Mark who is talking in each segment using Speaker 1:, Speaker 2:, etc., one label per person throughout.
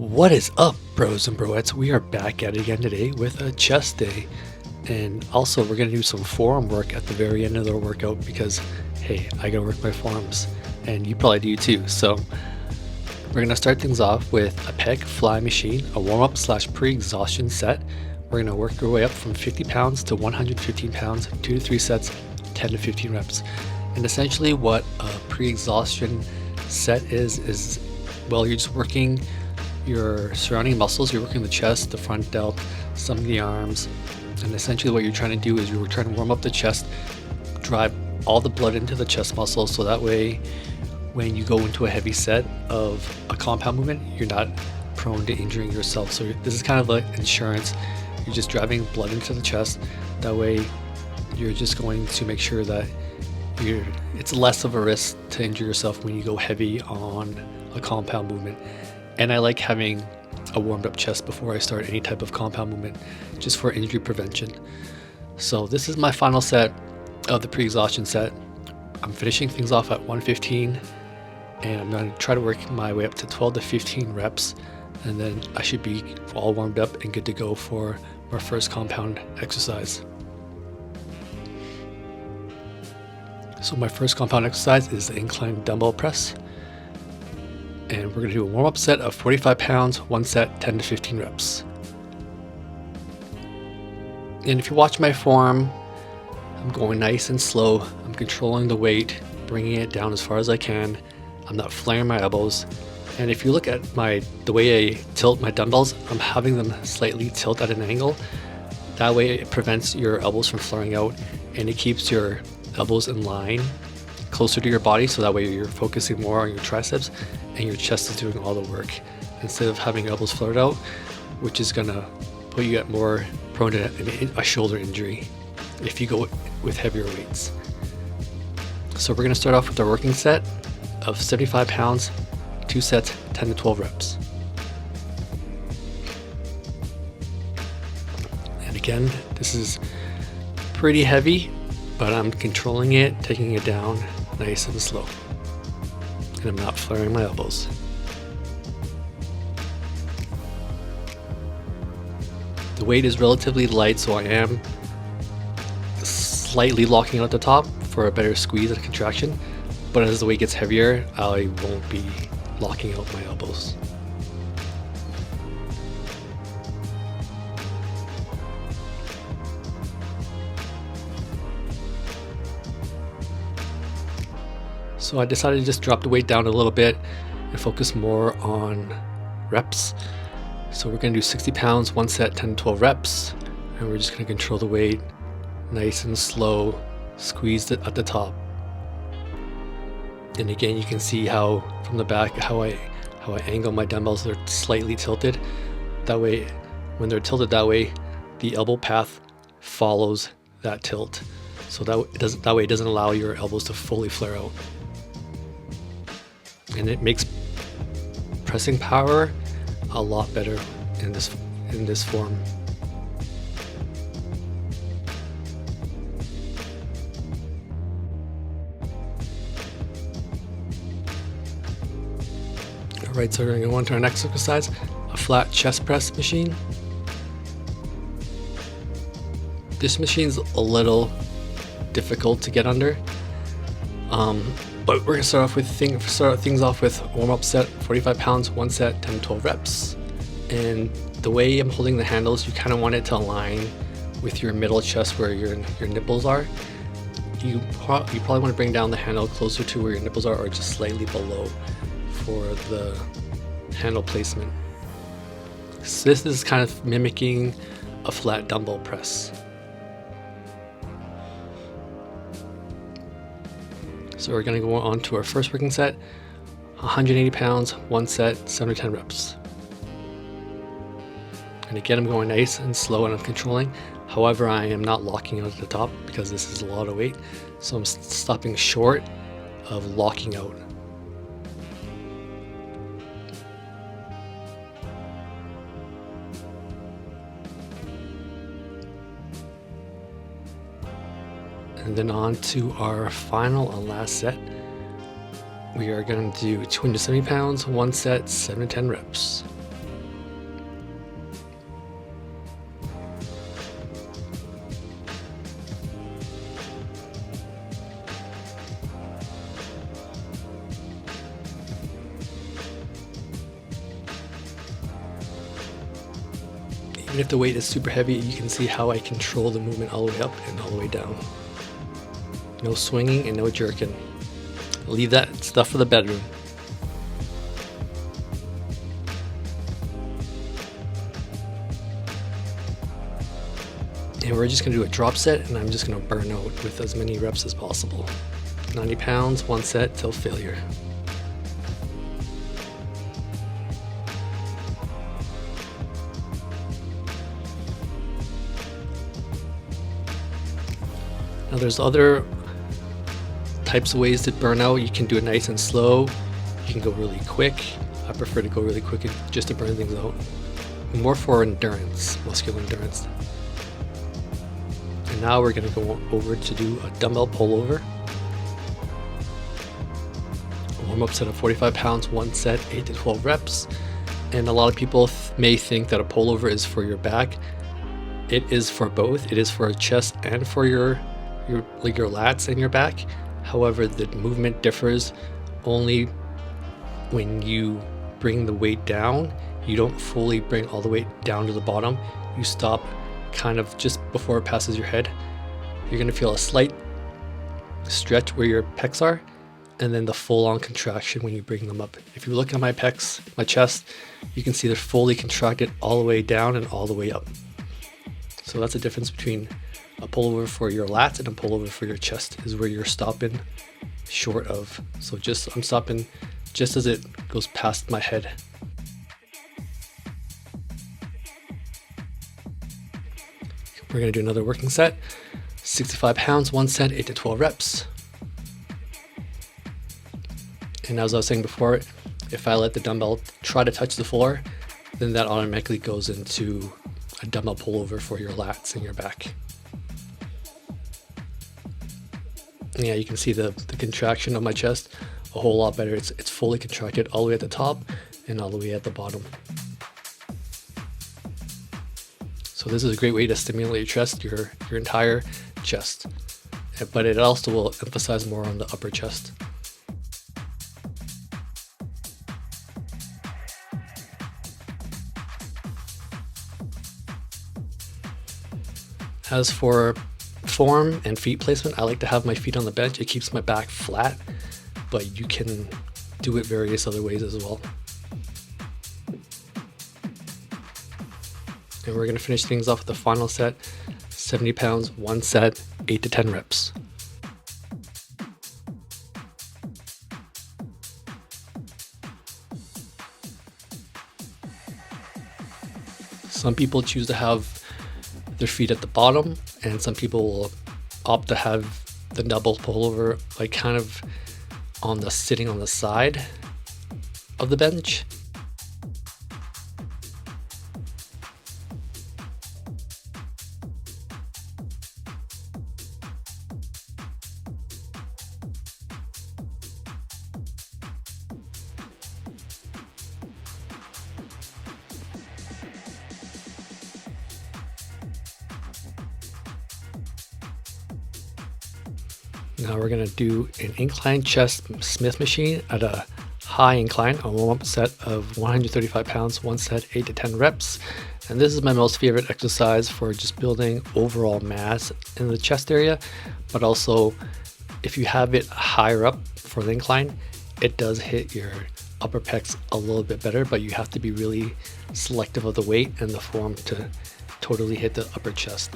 Speaker 1: What is up, bros and broettes? We are back at it again today with a chest day. And also, we're going to do some forearm work at the very end of the workout because, hey, I got to work my forearms. And you probably do too. So, we're going to start things off with a pec fly machine, a warm-up / pre-exhaustion set. We're going to work our way up from 50 pounds to 115 pounds, 2 to 3 sets, 10 to 15 reps. And essentially what a pre-exhaustion set is, well, you're just working your surrounding muscles. You're working the chest, the front delt, some of the arms, and essentially what you're trying to do is you're trying to warm up the chest, drive all the blood into the chest muscles, so that way when you go into a heavy set of a compound movement, you're not prone to injuring yourself. So this is kind of like insurance. You're just driving blood into the chest. That way you're just going to make sure that it's less of a risk to injure yourself when you go heavy on a compound movement. And I like having a warmed up chest before I start any type of compound movement, just for injury prevention. So this is my final set of the pre-exhaustion set. I'm finishing things off at 115, and I'm going to try to work my way up to 12 to 15 reps, and then I should be all warmed up and good to go for my first compound exercise. So my first compound exercise is the incline dumbbell press. And we're going to do a warm-up set of 45 pounds, one set, 10 to 15 reps. And if you watch my form, I'm going nice and slow. I'm controlling the weight, bringing it down as far as I can. I'm not flaring my elbows. And if you look at the way I tilt my dumbbells, I'm having them slightly tilt at an angle. That way it prevents your elbows from flaring out, and it keeps your elbows in line closer to your body, so that way you're focusing more on your triceps and your chest is doing all the work instead of having your elbows flared out, which is gonna put you at more prone to a shoulder injury if you go with heavier weights. So we're gonna start off with our working set of 75 pounds, 2 sets, 10 to 12 reps. And again, this is pretty heavy, but I'm controlling it, taking it down nice and slow. And I'm not flaring my elbows. The weight is relatively light, so I am slightly locking out at the top for a better squeeze and contraction. But as the weight gets heavier, I won't be locking out my elbows. So I decided to just drop the weight down a little bit and focus more on reps. So we're going to do 60 pounds, one set, 10 to 12 reps. And we're just going to control the weight nice and slow, squeeze it at the top. And again, you can see how from the back, how I angle my dumbbells. They're slightly tilted. That way, when they're tilted that way, the elbow path follows that tilt. So that way it doesn't allow your elbows to fully flare out. And it makes pressing power a lot better in this form. Alright, so we're going to go on to our next exercise, a flat chest press machine. This machine's a little difficult to get under. But we're going to start things off with warm-up set, 45 pounds, one set, 10 to 12 reps. And the way I'm holding the handles, you kind of want it to align with your middle chest where your nipples are. You probably want to bring down the handle closer to where your nipples are, or just slightly below for the handle placement. So this is kind of mimicking a flat dumbbell press. So we're going to go on to our first working set, 180 pounds, one set, 7 to 10 reps. And again, I'm going nice and slow and I'm controlling. However, I am not locking out at the top because this is a lot of weight. So I'm stopping short of locking out. And then on to our final and last set. We are going to do 270 pounds, one set, 7 to 10 reps. And if the weight is super heavy, you can see how I control the movement all the way up and all the way down. No swinging and no jerking. Leave that stuff for the bedroom. And we're just going to do a drop set, and I'm just going to burn out with as many reps as possible. 90 pounds, 1 set till failure. Now there's other types of ways to burn out. You can do it nice and slow. You can go really quick. I prefer to go really quick just to burn things out. More for endurance, muscular endurance. And now we're going to go over to do a dumbbell pullover. A warm-up set of 45 pounds, 1 set, 8 to 12 reps. And a lot of people may think that a pullover is for your back. It is for both. It is for your chest and for your lats and your back. However, the movement differs only when you bring the weight down. You don't fully bring all the weight down to the bottom. You stop kind of just before it passes your head. You're going to feel a slight stretch where your pecs are, and then the full-on contraction when you bring them up. If you look at my pecs, my chest, you can see they're fully contracted all the way down and all the way up. So that's the difference between a pullover for your lats and a pullover for your chest, is where you're stopping short of. So I'm stopping just as it goes past my head. We're going to do another working set. 65 pounds, 1 set, 8 to 12 reps. And as I was saying before, if I let the dumbbell try to touch the floor, then that automatically goes into a dumbbell pullover for your lats and your back. And yeah, you can see the contraction of my chest a whole lot better. It's fully contracted all the way at the top and all the way at the bottom. So this is a great way to stimulate your chest, your entire chest. But it also will emphasize more on the upper chest. As for form and feet placement, I like to have my feet on the bench. It keeps my back flat, but you can do it various other ways as well. And we're going to finish things off with the final set, 70 pounds, 1 set, 8 to 10 reps. Some people choose to have their feet at the bottom, and some people will opt to have the double pullover like kind of sitting on the side of the bench. Now we're going to do an incline chest Smith machine at a high incline, a warm-up set of 135 pounds, 1 set, 8 to 10 reps. And this is my most favorite exercise for just building overall mass in the chest area. But also, if you have it higher up for the incline, it does hit your upper pecs a little bit better, but you have to be really selective of the weight and the form to totally hit the upper chest.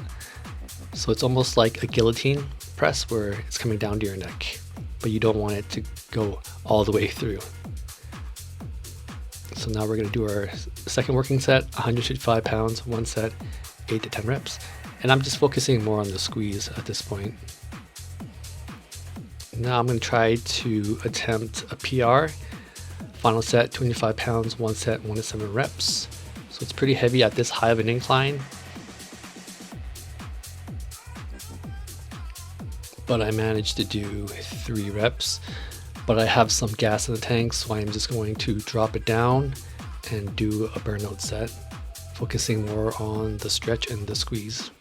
Speaker 1: So it's almost like a guillotine press where it's coming down to your neck, but you don't want it to go all the way through. So now we're going to do our second working set, 155 pounds, 1 set, 8 to 10 reps. And I'm just focusing more on the squeeze at this point. Now I'm going to try to attempt a PR. Final set, 25 pounds, 1 set, 1 to 7 reps. So it's pretty heavy at this high of an incline. But I managed to do 3 reps, but I have some gas in the tank, so I'm just going to drop it down and do a burnout set, focusing more on the stretch and the squeeze.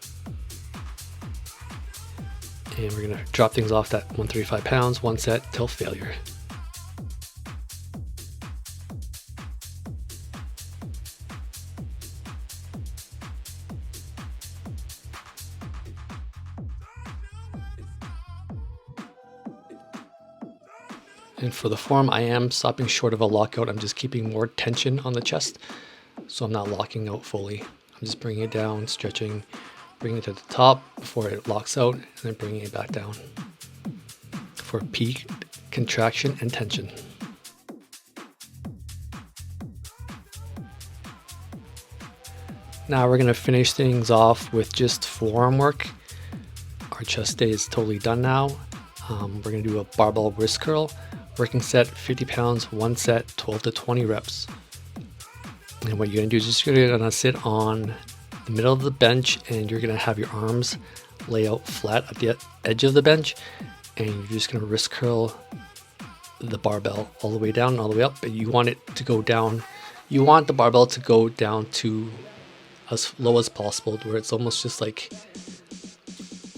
Speaker 1: And we're going to drop things off at 135 pounds, 1 set till failure. And for the form, I am stopping short of a lockout. I'm just keeping more tension on the chest, so I'm not locking out fully. I'm just bringing it down, stretching, bringing it to the top before it locks out, and then bringing it back down for peak contraction and tension. Now we're going to finish things off with just forearm work. Our chest day is totally done now. We're going to do a barbell wrist curl, working set 50 pounds, one set, 12 to 20 reps. And what you're going to do is just you're going to sit on the middle of the bench, and you're going to have your arms lay out flat at the edge of the bench, and you're just going to wrist curl the barbell all the way down and all the way up. And you want it to go down, you want the barbell to go down to as low as possible, where it's almost just like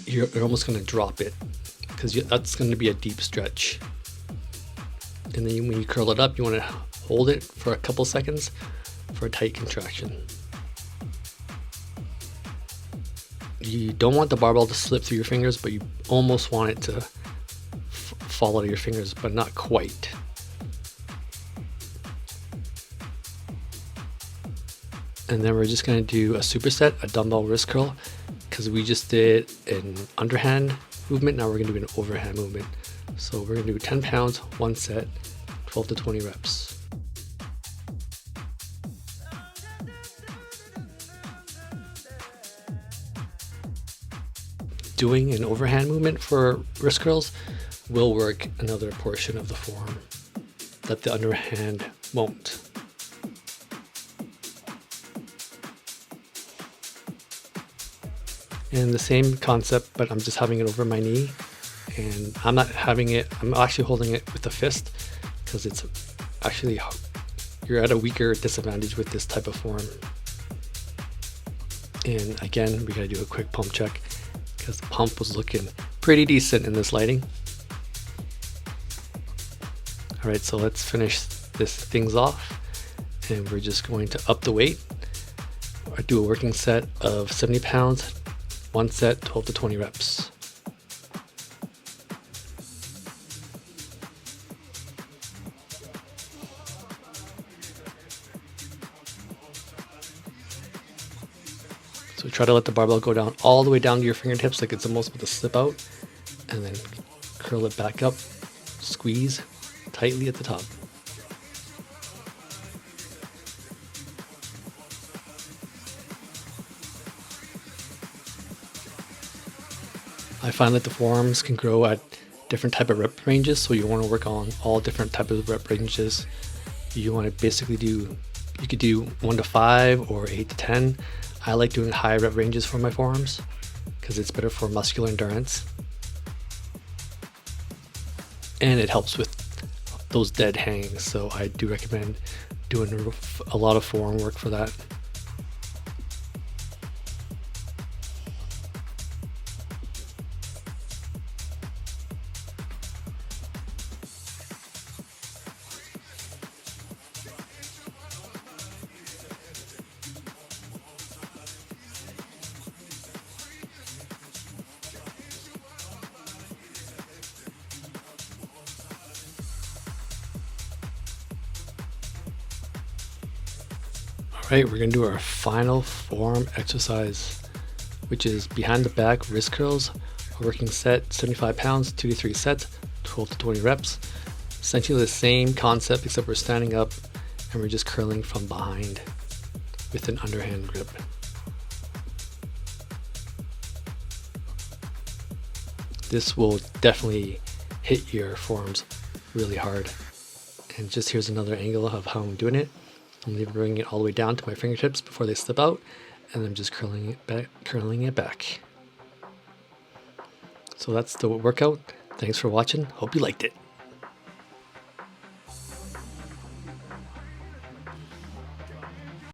Speaker 1: you're almost going to drop it, because that's going to be a deep stretch. And then when you curl it up, you want to hold it for a couple seconds for a tight contraction. You don't want the barbell to slip through your fingers, but you almost want it to fall out of your fingers, but not quite. And then we're just going to do a superset, a dumbbell wrist curl, because we just did an underhand movement. Now we're going to do an overhand movement. So we're going to do 10 pounds, one set, 12 to 20 reps. Doing an overhand movement for wrist curls will work another portion of the forearm that the underhand won't. And the same concept, but I'm just having it over my knee, and I'm not having it, I'm actually holding it with the fist, because it's actually, you're at a weaker disadvantage with this type of form. And again, we gotta do a quick pump check, because the pump was looking pretty decent in this lighting. All right, so let's finish this things off, and we're just going to up the weight. I do a working set of 70 pounds, one set, 12 to 20 reps. So try to let the barbell go down all the way down to your fingertips, like it's almost about to slip out, and then curl it back up, squeeze tightly at the top. I find that the forearms can grow at different type of rep ranges, so you want to work on all different types of rep ranges. You want to basically do, you could do 1 to 5 or 8 to 10. I like doing high rep ranges for my forearms because it's better for muscular endurance, and it helps with those dead hangs. So I do recommend doing a lot of forearm work for that. Alright, we're going to do our final forearm exercise, which is behind the back wrist curls, a working set, 75 pounds, 2 to 3 sets, 12 to 20 reps. Essentially the same concept, except we're standing up and we're just curling from behind with an underhand grip. This will definitely hit your forearms really hard. And just here's another angle of how I'm doing it. I'm bringing it all the way down to my fingertips before they slip out, and I'm just curling it back. So that's the workout. Thanks for watching. Hope you liked it.